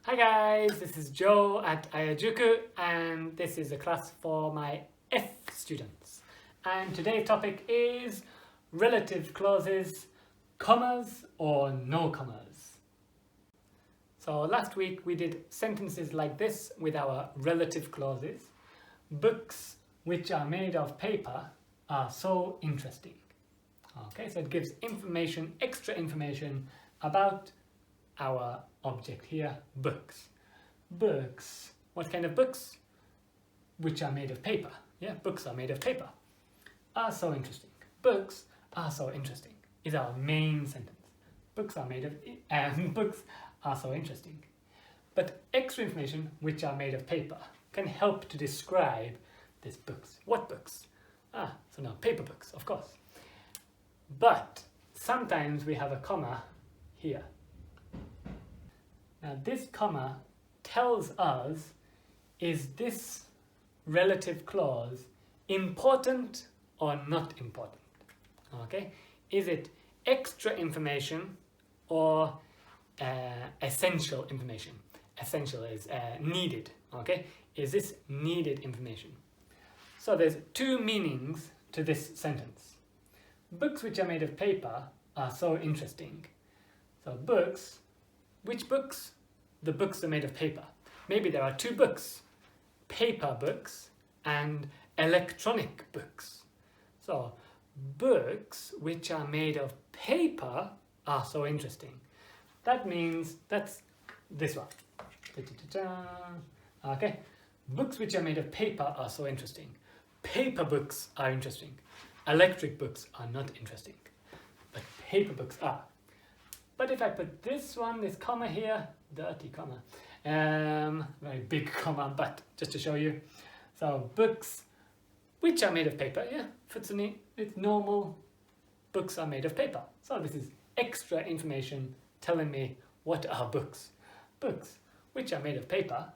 Hi guys, this is Joe at Aya Juku and this is a class for my F students. And today's topic is relative clauses, commas or no commas. So last week we did sentences like this with our relative clauses. Books which are made of paper are so interesting. Okay, so it gives information, extra information about our object here, books. Books, what kind of books? Which are made of paper. Yeah, books are made of paper. Are so interesting. Books are so interesting is our main sentence. Books are made of, books are so interesting. But extra information, which are made of paper, can help to describe these books. What books? So now paper books, of course. But sometimes we have a comma here. Now this comma tells us, is this relative clause important or not important? Okay, is it extra information or essential information? Essential is needed, okay? Is this needed information? So there's two meanings to this sentence. Books which are made of paper are so interesting. So books, which books? The books are made of paper. Maybe there are two books, paper books and electronic books. So books which are made of paper are so interesting. That means that's this one. Okay, books which are made of paper are so interesting. Paper books are interesting. Electric books are not interesting, but paper books are. But if I put this one, this comma here, dirty comma, very big comma, but just to show you. So books which are made of paper, yeah, it's normal, books are made of paper. So this is extra information telling me what are books. Books which are made of paper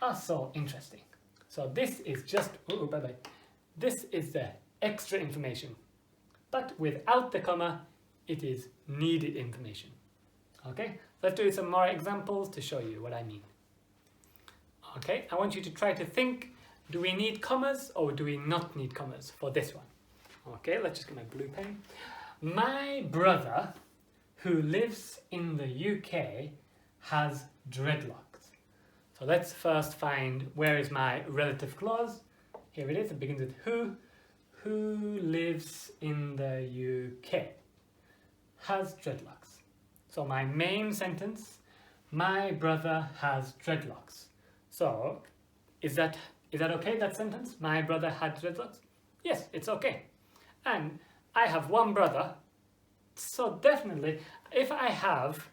are so interesting. So this is just, this is the extra information. But without the comma, it is needed information. Okay, let's do some more examples to show you what I mean. Okay, I want you to try to think, do we need commas or do we not need commas for this one? Okay, let's just get my blue pen. My brother, who lives in the UK, has dreadlocks. So let's first find where is my relative clause. Here it is, it begins with who. Who lives in the UK has dreadlocks. So my main sentence, my brother has dreadlocks. So is that okay, that sentence? My brother had dreadlocks? Yes, it's okay. And I have one brother, so definitely if I have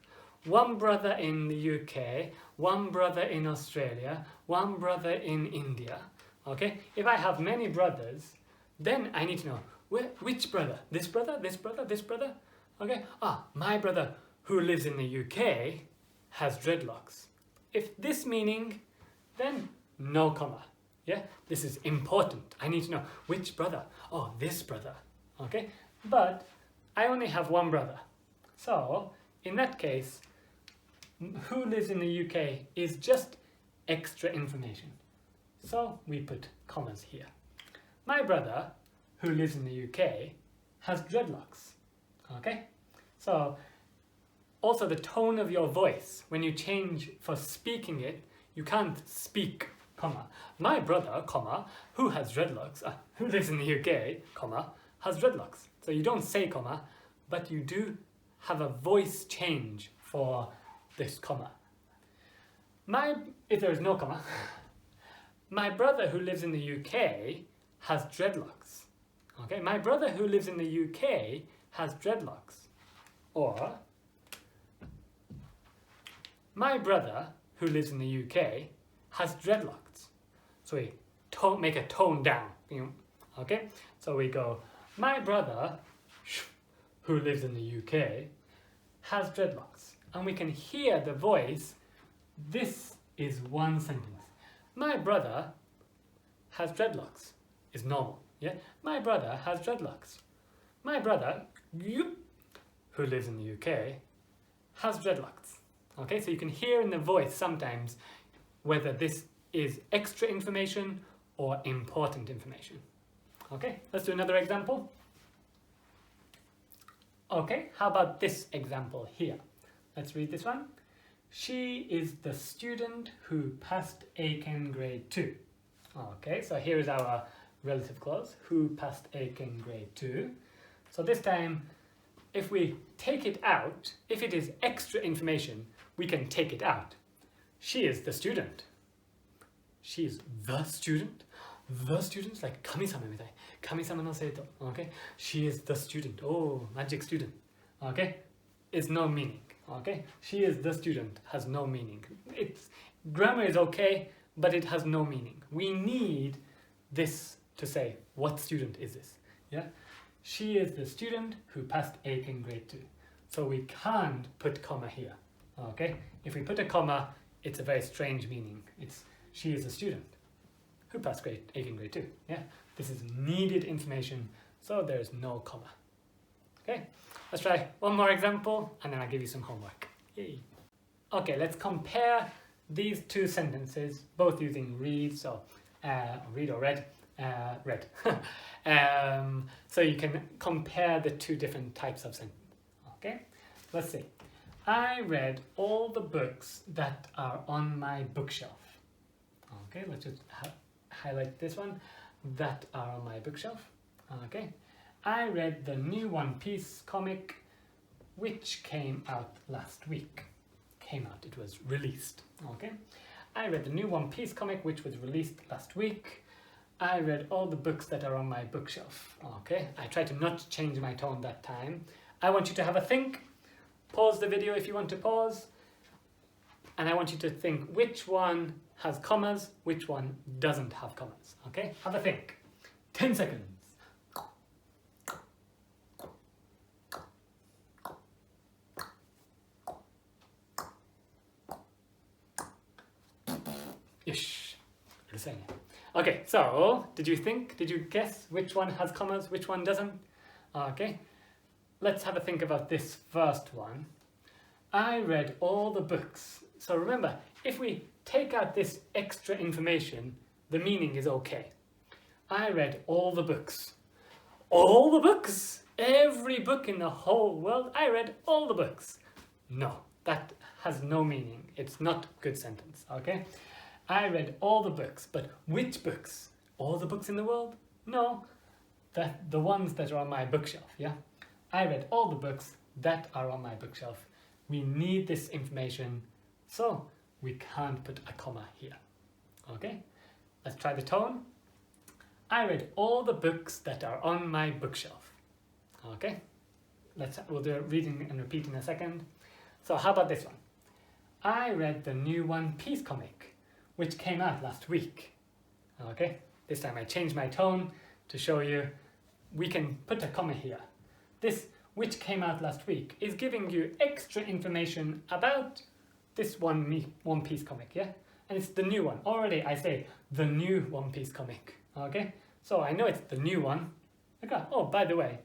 one brother in the UK, one brother in Australia, one brother in India, okay? If I have many brothers, then I need to know which brother? This brother, this brother, this brother? Okay? My brother who lives in the UK has dreadlocks. If this meaning, then no comma. Yeah? This is important. I need to know which brother. Oh, this brother. Okay? But I only have one brother. So, in that case, who lives in the UK is just extra information. So, we put commas here. My brother, who lives in the UK, has dreadlocks. Okay? So, also the tone of your voice, when you change for speaking it, you can't speak, comma. My brother, comma, who has dreadlocks, who lives in the UK, comma, has dreadlocks. So you don't say comma, but you do have a voice change for this comma. If there is no comma, my brother who lives in the UK has dreadlocks. Okay, my brother who lives in the UK has dreadlocks. Or, my brother who lives in the UK has dreadlocks. So we make a tone down. Okay, so we go, my brother who lives in the UK has dreadlocks. And we can hear the voice. This is one sentence. My brother has dreadlocks is normal. Yeah, my brother has dreadlocks. My brother, who lives in the UK, has dreadlocks. Okay, so you can hear in the voice sometimes whether this is extra information or important information. Okay, let's do another example. Okay, how about this example here? Let's read this one. She is the student who passed Aiken grade 2. Okay, so here is our relative clause, who passed Aiken grade 2. So this time, if we take it out, if it is extra information, we can take it out. She is the student. She is the student. The student, like kami-samaみたい. Kami-sama no seito. Okay, she is the student. Oh, magic student. Okay, it's no meaning. Okay, she is the student has no meaning. It's grammar is okay, but it has no meaning. We need this to say what student is this. Yeah, she is the student who passed Aiken grade 2. So we can't put comma here. Okay, if we put a comma, it's a very strange meaning. It's she is a student who passed Aiken grade 2. Yeah, this is needed information, so there's no comma. Okay, let's try one more example and then I'll give you some homework. Yay. Okay, let's compare these two sentences, both using read, so read or read, read. So you can compare the two different types of sentences. Okay, let's see. I read all the books that are on my bookshelf. Okay, let's just highlight this one, that are on my bookshelf. Okay, I read the new One Piece comic, which came out last week. Came out, it was released. Okay, I read the new One Piece comic, which was released last week. I read all the books that are on my bookshelf. Okay, I tried to not change my tone that time. I want you to have a think. Pause the video if you want to pause. And I want you to think which one has commas, which one doesn't have commas. Okay, have a think. 10 seconds. Ish. Okay, so did you think? Did you guess which one has commas, which one doesn't? Okay, let's have a think about this first one. I read all the books. So remember, if we take out this extra information, the meaning is okay. I read all the books. All the books? Every book in the whole world? I read all the books. No, that has no meaning. It's not a good sentence, okay? I read all the books, but which books? All the books in the world? No, the ones that are on my bookshelf, yeah? I read all the books that are on my bookshelf. We need this information, so we can't put a comma here. Okay, let's try the tone. I read all the books that are on my bookshelf. Okay, we'll do a reading and repeat in a second. So how about this one? I read the new One Piece comic, which came out last week. Okay, this time I changed my tone to show you we can put a comma here. This which came out last week is giving you extra information about this One Piece comic, yeah? And it's the new one. Already I say the new One Piece comic, okay? So I know it's the new one. Okay. Oh, by the way,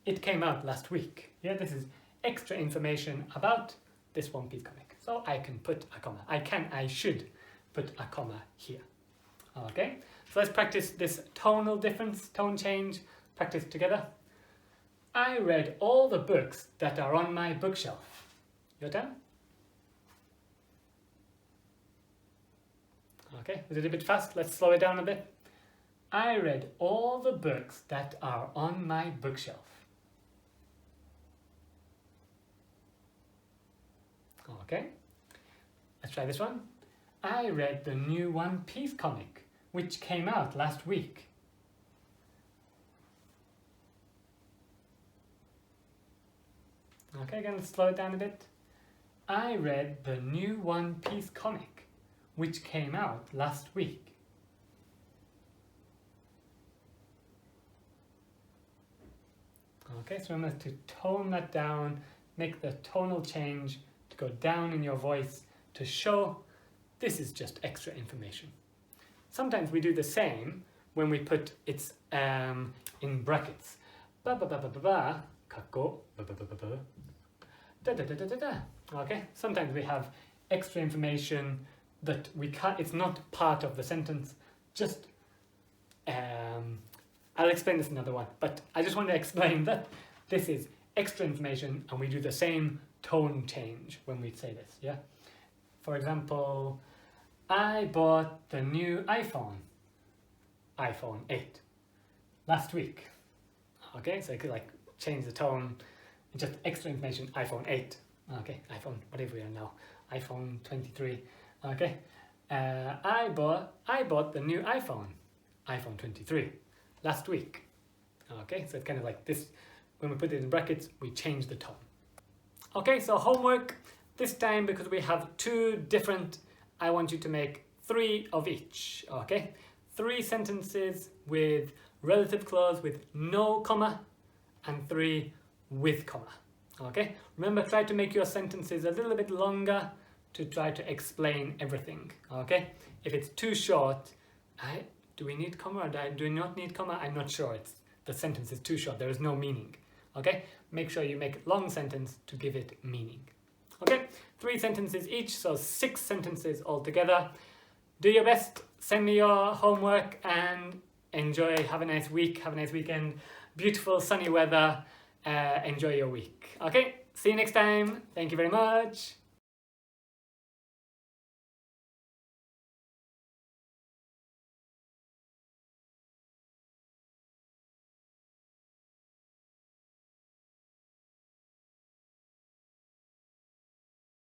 it came out last week. Yeah, this is extra information about this One Piece comic. So I can put a comma. I should put a comma here. Okay, so let's practice this tonal difference, tone change, practice together. I read all the books that are on my bookshelf. Your turn. Okay, was it a bit fast? Let's slow it down a bit. I read all the books that are on my bookshelf. Okay, let's try this one. I read the new One Piece comic, which came out last week. Okay, again, let's slow it down a bit. I read the new One Piece comic, which came out last week. Okay, so remember to tone that down, make the tonal change to go down in your voice to show this is just extra information. Sometimes we do the same when we put it's in brackets. Ba ba ba ba ba ba, kakko, ba ba ba ba ba. da da da da da da. Okay, sometimes we have extra information that we can't, it's not part of the sentence. Just, I'll explain this in another one, but I just want to explain that this is extra information and we do the same tone change when we say this, yeah? For example, I bought the new iPhone 8, last week. Okay, so I could like change the tone, just extra information, iPhone 8. Okay, iPhone, whatever we are now, iPhone 23. Okay, I bought the new iPhone 23, last week. Okay, so it's kind of like this, when we put it in brackets, we change the tone. Okay, so homework, this time because we have 2 different, I want you to make 3 of each, okay? 3 sentences with relative clause with no comma and 3 with comma, okay? Remember, try to make your sentences a little bit longer to try to explain everything, okay? If it's too short, do we need comma or do we not need comma? I'm not sure, the sentence is too short, there is no meaning, okay? Make sure you make a long sentence to give it meaning. Okay, 3 sentences each, so 6 sentences altogether. Do your best, send me your homework and enjoy, have a nice week, have a nice weekend, beautiful sunny weather, enjoy your week. Okay, see you next time, thank you very much.